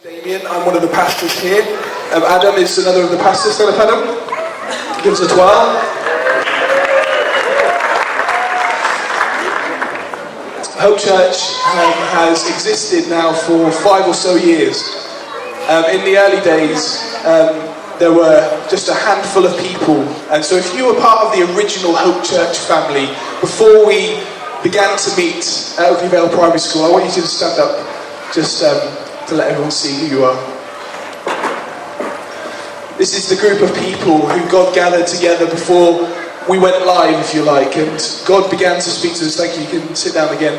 Damien, I'm one of the pastors here. Adam is another of the pastors. Stand up, Adam. Give us a twirl. Hope Church has existed now for 5 or so years. In the early days, there were just a handful of people. And so if you were part of the original Hope Church family, before we began to meet at Oakley Vale Primary School, I want you to stand up just to let everyone see who you are. This is the group of people who God gathered together before we went live, if you like, and God began to speak to us. Thank you, you can sit down again.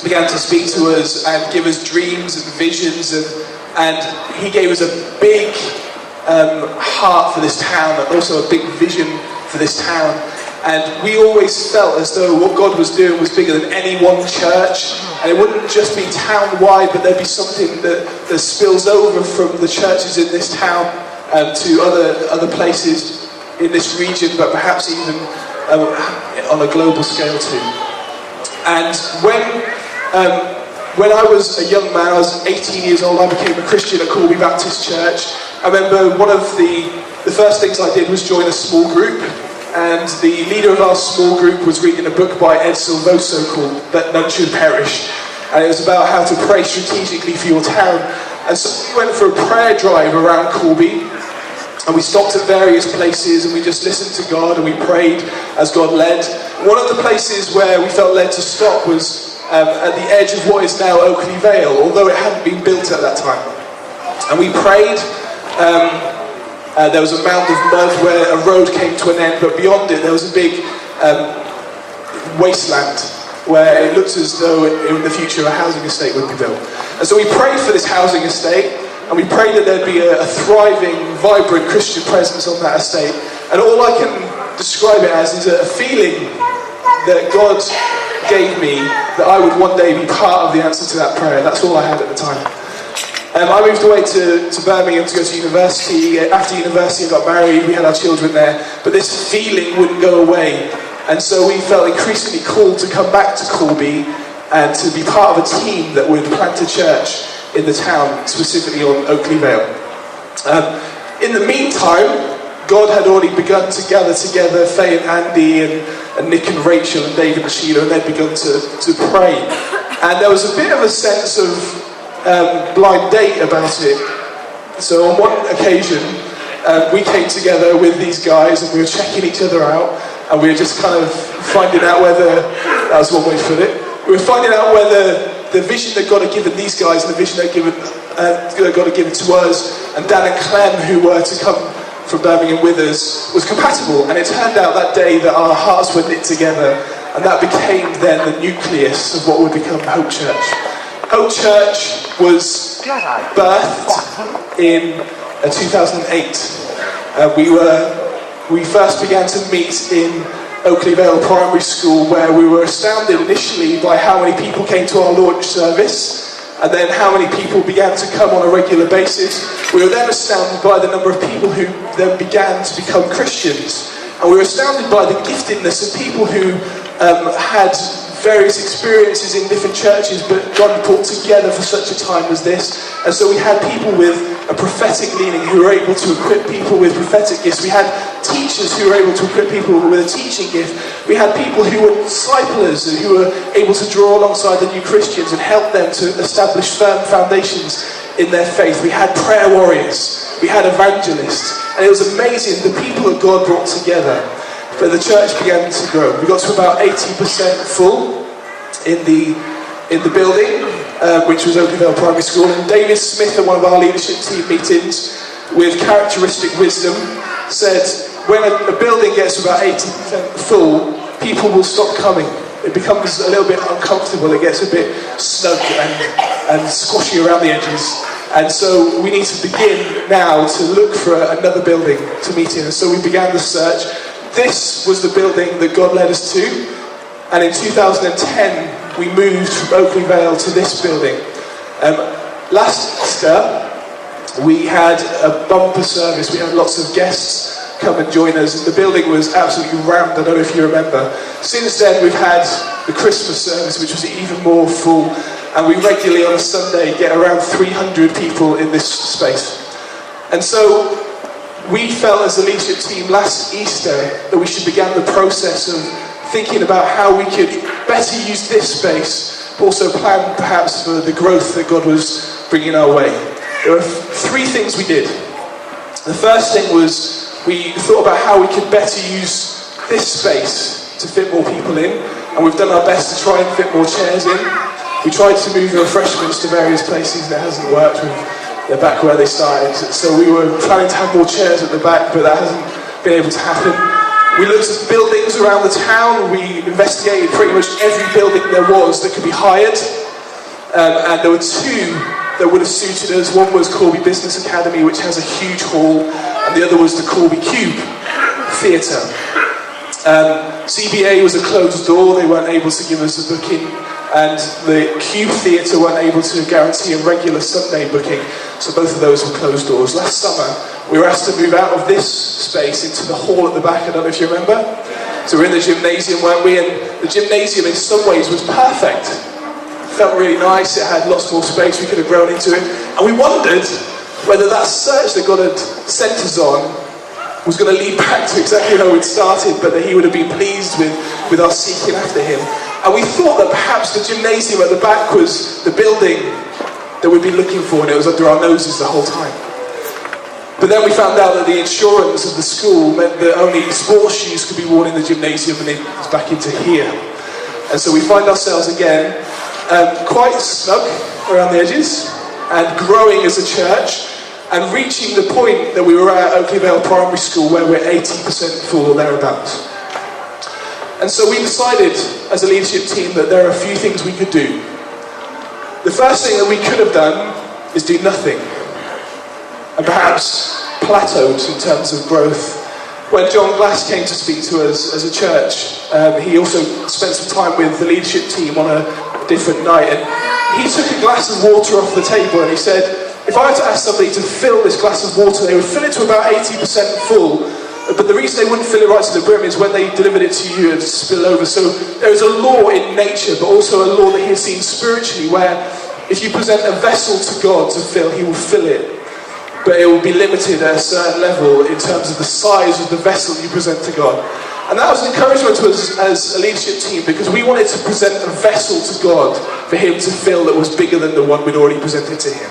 Began to speak to us and give us dreams and visions, and He gave us a big heart for this town, and also a big vision for this town. And we always felt as though what God was doing was bigger than any one church. And it wouldn't just be town-wide, but there'd be something that spills over from the churches in this town to other places in this region, but perhaps even on a global scale too. And when I was a young man, I was 18 years old, I became a Christian at Corby Baptist Church. I remember one of the first things I did was join a small group. And the leader of our small group was reading a book by Ed Silvoso called That None Should Perish. And it was about how to pray strategically for your town. And so we went for a prayer drive around Corby. And we stopped at various places and we just listened to God and we prayed as God led. One of the places where we felt led to stop was at the edge of what is now Oakley Vale, although it hadn't been built at that time. And we prayed. There was a mound of mud where a road came to an end, but beyond it there was a big wasteland where it looked as though in the future a housing estate would be built. And so we prayed for this housing estate, and we prayed that there'd be a thriving, vibrant Christian presence on that estate. And all I can describe it as is a feeling that God gave me that I would one day be part of the answer to that prayer. That's all I had at the time. I moved away to Birmingham to go to university. After university I got married, we had our children there, but this feeling wouldn't go away. And so we felt increasingly called to come back to Corby and to be part of a team that would plant a church in the town, specifically on Oakley Vale. In the meantime, God had already begun to gather together Faye and Andy and Nick and Rachel and David and Sheila, and they'd begun to pray. And there was a bit of a sense of blind date about it. So on one occasion we came together with these guys and we were checking each other out, and we were just kind of finding out whether, that was one way to put it, we were finding out whether the vision that God had given these guys and the vision that God had given to us and Dan and Clem, who were to come from Birmingham with us, was compatible. And it turned out that day that our hearts were knit together, and that became then the nucleus of what would become Hope Church. Hope Church was birthed in 2008. We first began to meet in Oakley Vale Primary School, where we were astounded initially by how many people came to our launch service, and then how many people began to come on a regular basis. We were then astounded by the number of people who then began to become Christians, and we were astounded by the giftedness of people who had various experiences in different churches, but God brought together for such a time as this. And so we had people with a prophetic leaning who were able to equip people with prophetic gifts. We had teachers who were able to equip people with a teaching gift. We had people who were disciplers and who were able to draw alongside the new Christians and help them to establish firm foundations in their faith. We had prayer warriors. We had evangelists. And it was amazing the people that God brought together. But the church began to grow. We got to about 80% full in the building, which was Oakley Vale Primary School. And David Smith, at one of our leadership team meetings, with characteristic wisdom, said when a building gets about 80% full, people will stop coming. It becomes a little bit uncomfortable. It gets a bit snug and squashy around the edges. And so we need to begin now to look for another building to meet in. And so we began the search. This was the building that God led us to, and in 2010 we moved from Oakley Vale to this building. Last Easter we had a bumper service. We had lots of guests come and join us, and the building was absolutely rammed. I don't know if you remember. Since then we've had the Christmas service, which was even more full, And we regularly on a Sunday get around 300 people in this space. And so we felt as a leadership team last Easter that we should begin the process of thinking about how we could better use this space, but also plan perhaps for the growth that God was bringing our way. There were three things we did. The first thing was we thought about how we could better use this space to fit more people in, and we've done our best to try and fit more chairs in. We tried to move the refreshments to various places, and it hasn't worked with the back where they started. So we were planning to have more chairs at the back, but that hasn't been able to happen. We looked at buildings around the town. We investigated pretty much every building there was that could be hired. And there were two that would have suited us. One was Corby Business Academy, which has a huge hall, and the other was the Corby Cube Theatre. CBA was a closed door. They weren't able to give us a booking. And the Cube Theatre weren't able to guarantee a regular Sunday booking, so both of those were closed doors. Last summer, we were asked to move out of this space into the hall at the back. I don't know if you remember. So we're in the gymnasium, weren't we? And the gymnasium in some ways was perfect. It felt really nice, it had lots more space, we could have grown into it. And we wondered whether that search that God had sent us on was going to lead back to exactly how we'd started, but that he would have been pleased with our seeking after him. And we thought that perhaps the gymnasium at the back was the building that we'd been looking for, and it was under our noses the whole time. But then we found out that the insurance of the school meant that only sports shoes could be worn in the gymnasium, and it was back into here. And so we find ourselves again quite snug around the edges, and growing as a church, and reaching the point that we were at Oakley Vale Primary School where we're 80% full or thereabouts. And so we decided as a leadership team that there are a few things we could do. The first thing that we could have done is do nothing, and perhaps plateaued in terms of growth. When John Glass came to speak to us as a church, he also spent some time with the leadership team on a different night, and he took a glass of water off the table and he said, if I were to ask somebody to fill this glass of water, they would fill it to about 80% full. But the reason they wouldn't fill it right to the brim is when they delivered it to you, it would spill over. So there is a law in nature, but also a law that he has seen spiritually, where if you present a vessel to God to fill, he will fill it. But it will be limited at a certain level in terms of the size of the vessel you present to God. And that was an encouragement to us as a leadership team, because we wanted to present a vessel to God for him to fill that was bigger than the one we'd already presented to him.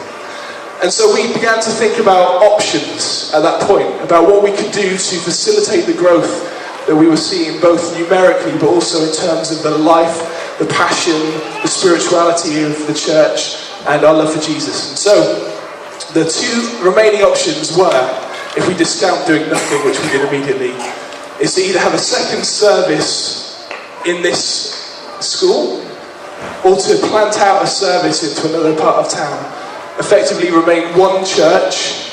And so we began to think about options at that point, about what we could do to facilitate the growth that we were seeing, both numerically, but also in terms of the life, the passion, the spirituality of the church, and our love for Jesus. And so the two remaining options were, if we discount doing nothing, which we did immediately, is to either have a second service in this school, or to plant out a service into another part of town. Effectively remain one church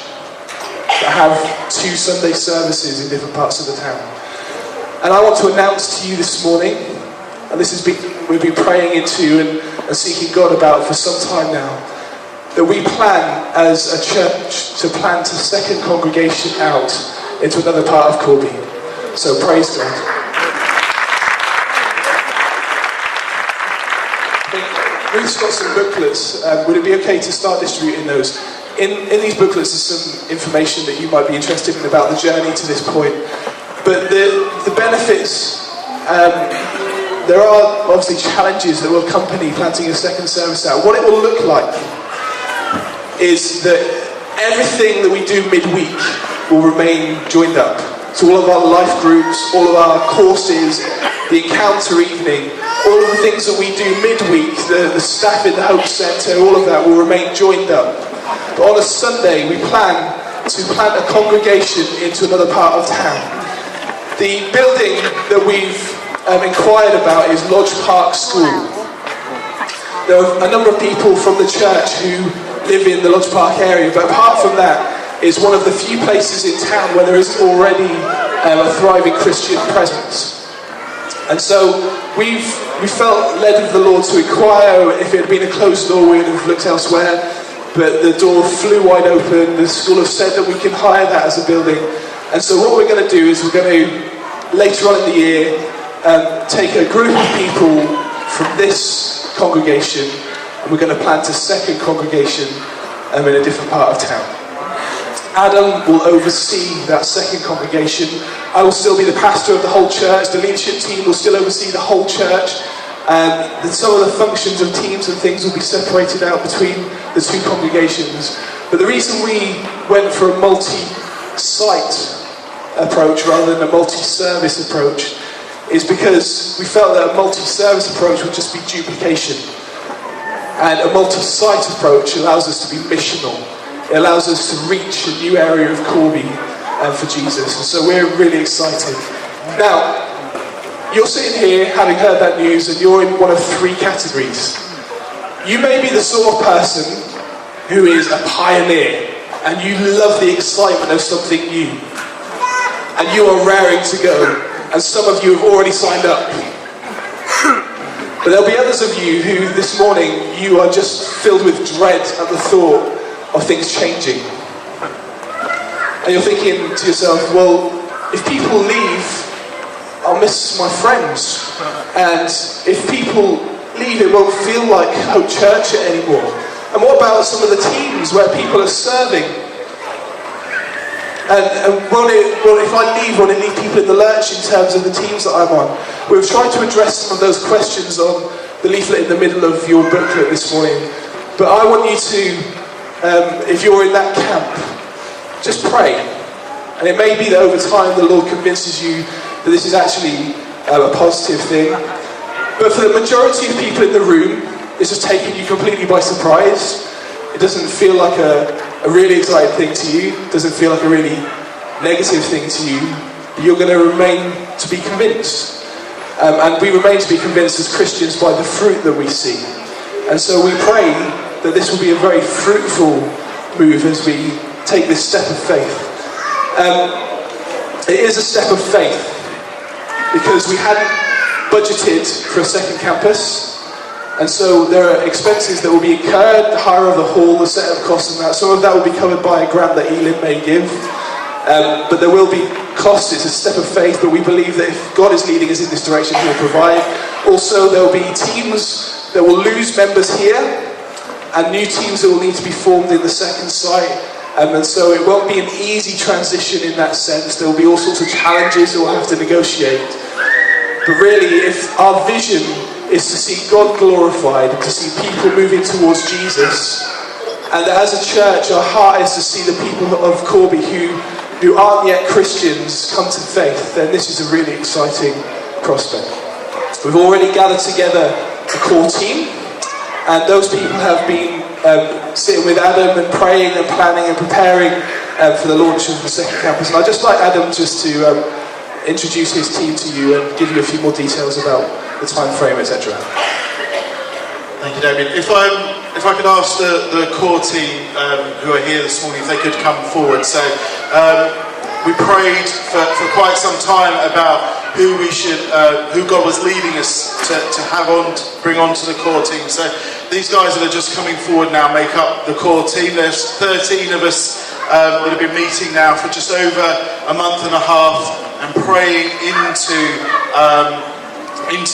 that have two Sunday services in different parts of the town. And I want to announce to you this morning, and this has been we've been praying into and seeking God about for some time now, that we plan as a church to plant a second congregation out into another part of Corby. So praise God. Ruth's got some booklets. Would it be okay to start distributing those? In these booklets is some information that you might be interested in about the journey to this point. But the benefits, there are obviously challenges that will accompany planting a second service out. What it will look like is that everything that we do midweek will remain joined up. So all of our life groups, all of our courses, the encounter evening, all of the things that we do midweek, the staff in the Hope Centre, all of that will remain joined up. But on a Sunday, we plan to plant a congregation into another part of town. The building that we've inquired about is Lodge Park School. There are a number of people from the church who live in the Lodge Park area, but apart from that, it's one of the few places in town where there isn't already a thriving Christian presence. And so we felt led of the Lord to inquire. If it had been a closed door, we would have looked elsewhere. But the door flew wide open. The school have said that we can hire that as a building. And so what we're going to do is we're going to, later on in the year, take a group of people from this congregation and we're going to plant a second congregation in a different part of town. Adam will oversee that second congregation. I will still be the pastor of the whole church. The leadership team will still oversee the whole church. And some of the functions of teams and things will be separated out between the two congregations. But the reason we went for a multi-site approach rather than a multi-service approach is because we felt that a multi-service approach would just be duplication. And a multi-site approach allows us to be missional. It allows us to reach a new area of Corby for Jesus. And so we're really excited. Now, you're sitting here having heard that news and you're in one of three categories. You may be the sort of person who is a pioneer and you love the excitement of something new. And you are raring to go. And some of you have already signed up. But there'll be others of you who this morning you are just filled with dread at the thought of things changing. And you're thinking to yourself, well, if people leave, I'll miss my friends. And if people leave, it won't feel like Hope Church anymore. And what about some of the teams where people are serving? And if I leave, will it leave people in the lurch in terms of the teams that I'm on? We've tried to address some of those questions on the leaflet in the middle of your booklet this morning. But I want you to, if you're in that camp, just pray. And it may be that over time the Lord convinces you that this is actually a positive thing. But for the majority of people in the room, this has taken you completely by surprise. It doesn't feel like a really exciting thing to you. It doesn't feel like a really negative thing to you. But you're going to remain to be convinced. And we remain to be convinced as Christians by the fruit that we see. And so we pray that this will be a very fruitful move as we take this step of faith. It is a step of faith because we hadn't budgeted for a second campus, and so there are expenses that will be incurred, the hire of the hall, the setup costs and that. Some of that will be covered by a grant that Elim may give, but there will be costs. It's a step of faith, but we believe that if God is leading us in this direction, He will provide. Also, there will be teams that will lose members here, and new teams that will need to be formed in the second site. And so it won't be an easy transition in that sense. There will be all sorts of challenges that we'll have to negotiate. But really, if our vision is to see God glorified, and to see people moving towards Jesus, and that as a church our heart is to see the people of Corby who aren't yet Christians come to faith, then this is a really exciting prospect. We've already gathered together a core team, and those people have been sitting with Adam and praying and planning and preparing for the launch of the second campus. And I'd just like Adam just to introduce his team to you and give you a few more details about the time frame, etc. Thank you, Damien. If I could ask the core team who are here this morning if they could come forward. So we prayed for quite some time about who God was leading us to bring onto the core team. So these guys that are just coming forward now make up the core team. There's 13 of us that have been meeting now for just over a month and a half and praying into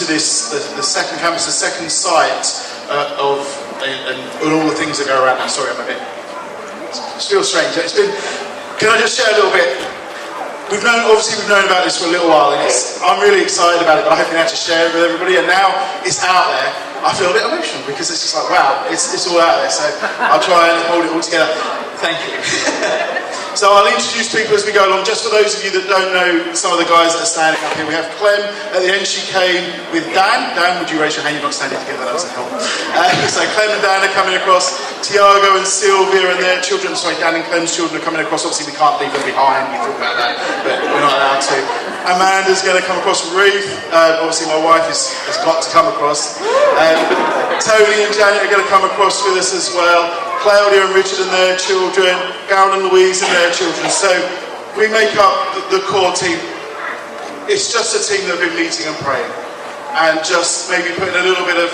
this the second campus, the second site and all the things that go around that. Sorry, I'm a bit. It feels strange. Can I just share a little bit? We've known about this for a little while, and I'm really excited about it, but I haven't been able to share it with everybody, and now it's out there. I feel a bit emotional because it's just like, wow, it's all out there, so I'll try and hold it all together. Thank you. So I'll introduce people as we go along. Just for those of you that don't know some of the guys that are standing up here, we have Clem. At the end she came with Dan. Dan, would you raise your hand? You're not standing together, that doesn't help. So Clem and Dan are coming across. Tiago and Sylvia and their children, Dan and Clem's children are coming across. Obviously we can't leave them behind, we thought about that, but we're not allowed to. Amanda's going to come across. Ruth, obviously my wife has got to come across. Tony and Janet are going to come across with us as well. Claudia and Richard and their children, Garen and Louise and their children. So we make up the core team. It's just a team that have been meeting and praying and just maybe putting a little bit of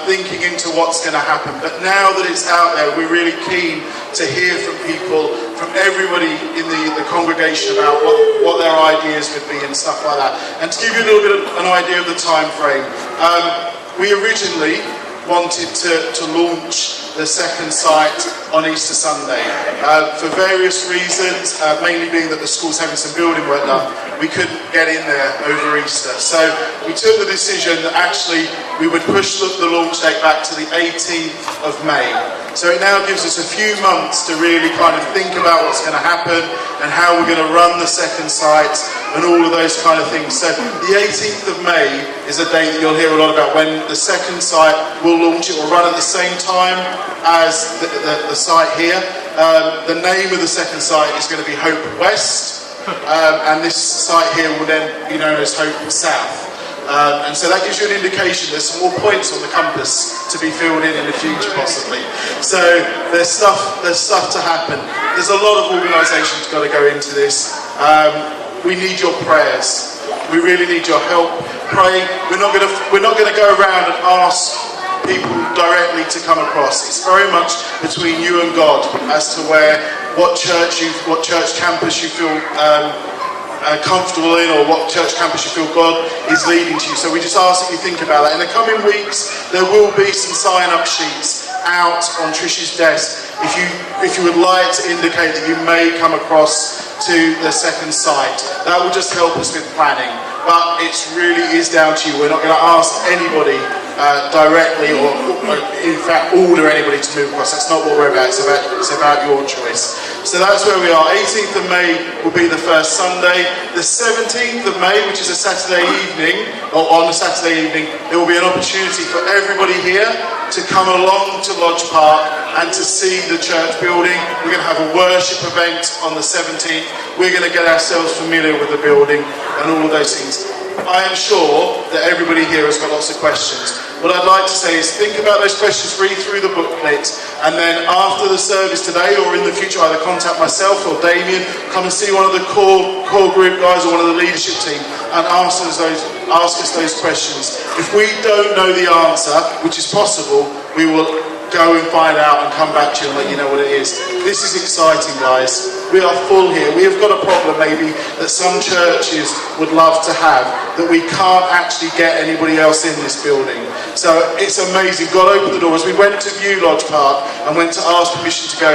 thinking into what's going to happen. But now that it's out there, we're really keen to hear from people, from everybody in the congregation about what their ideas would be and stuff like that. And to give you a little bit of an idea of the time frame, we originally wanted to launch the second site on Easter Sunday. For various reasons, mainly being that the school's having some building work done, we couldn't get in there over Easter. So we took the decision that actually we would push the launch date back to the 18th of May. So it now gives us a few months to really kind of think about what's going to happen and how we're going to run the second site and all of those kind of things. So the 18th of May is a date that you'll hear a lot about when the second site will launch. It will run at the same time as the site here. The name of the second site is going to be Hope West, and this site here will then be known as Hope South. And so that gives you an indication. There's some more points on the compass to be filled in the future, possibly. So there's stuff to happen. There's a lot of organisations got to go into this. We need your prayers. We really need your help. Pray. We're not going to go around and ask people directly to come across. It's very much between you and God as to what church campus you feel comfortable in, or what church campus you feel God is leading to you. So we just ask that you think about that. In the coming weeks, there will be some sign-up sheets out on Trish's desk if you would like to indicate that you may come across to the second site. That will just help us with planning. But it really is down to you. We're not going to ask anybody directly or in fact order anybody to move across. That's not what we're about. It's about your choice. So that's where we are. 18th of May will be the first Sunday. The 17th of May, which is a Saturday evening, or on a Saturday evening, there will be an opportunity for everybody here to come along to Lodge Park and to see the church building. We're going to have a worship event on the 17th. We're going to get ourselves familiar with the building and all of those things. I am sure that everybody here has got lots of questions. What I'd like to say is think about those questions, read through the booklet, and then after the service today or in the future either contact myself or Damien, come and see one of the core group guys or one of the leadership team and ask us those questions. If we don't know the answer, which is possible, we will go and find out and come back to you and let you know what it is. This is exciting, guys. We are full here. We have got a problem maybe that some churches would love to have, that we can't actually get anybody else in this building. So it's amazing. God opened the door. As we went to view Lodge Park and went to ask permission to go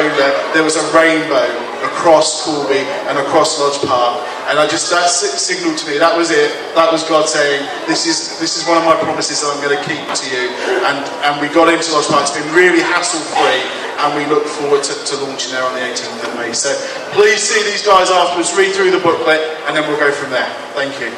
there was a rainbow across Corby and across Lodge Park. And that signalled to me, that was it. That was God saying, this is one of my promises that I'm going to keep to you. And we got into Lodge Park. It's been really hassle-free. And we look forward to launching there on the 18th of May. So please see these guys afterwards, read through the booklet, and then we'll go from there. Thank you.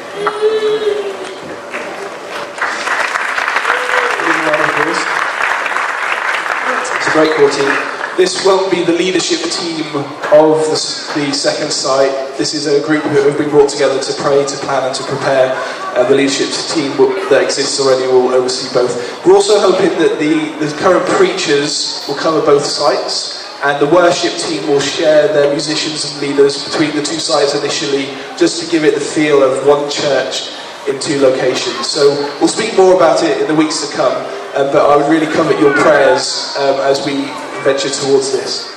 It's a great core team. This won't be the leadership team of the second site. This is a group who have been brought together to pray, to plan and to prepare. The leadership team that exists already will oversee both. We're also hoping that the current preachers will cover both sites, and the worship team will share their musicians and leaders between the two sites initially, just to give it the feel of one church in two locations. So we'll speak more about it in the weeks to come, but I would really covet your prayers as we venture towards this.